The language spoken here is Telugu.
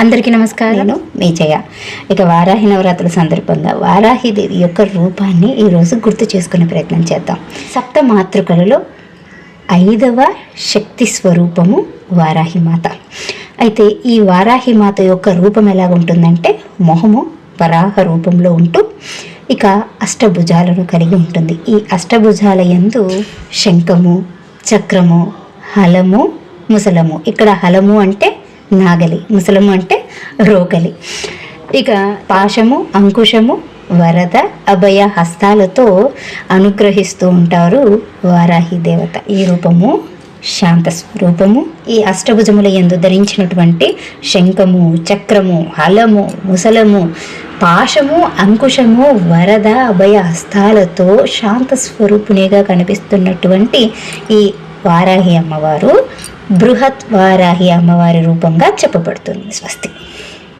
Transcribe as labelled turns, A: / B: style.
A: అందరికీ నమస్కారం. నేను మీ జయ. ఇక వారాహి నవరాత్రుల సందర్భంగా వారాహిదేవి యొక్క రూపాన్ని ఈరోజు గుర్తు చేసుకునే ప్రయత్నం చేద్దాం. సప్త మాతృకలలో 5వ శక్తి స్వరూపము వారాహిమాత. అయితే ఈ వారాహిమాత యొక్క రూపం ఎలాగుంటుందంటే మొహము వరాహ రూపంలో ఉంటూ ఇక అష్టభుజాలను కలిగి ఉంటుంది. ఈ అష్టభుజాల యందు శంఖము, చక్రము, హలము, ముసలము. ఇక్కడ హలము అంటే నాగలి, ముసలము అంటే రోకలి. ఇక పాశము, అంకుశము, వరద, అభయ హస్తాలతో అనుగ్రహిస్తూ ఉంటారు వారాహి దేవత. ఈ రూపము శాంత స్వరూపము. ఈ అష్టభుజముల యందు ధరించినటువంటి శంఖము, చక్రము, హలము, ముసలము, పాశము, అంకుశము, వరద, అభయ హస్తాలతో శాంత స్వరూపునిగా కనిపిస్తున్నటువంటి ఈ వారాహి అమ్మవారు బృహత్ వారాహి అమ్మవారి రూపంగా చెప్పబడుతుంది. స్వస్తి.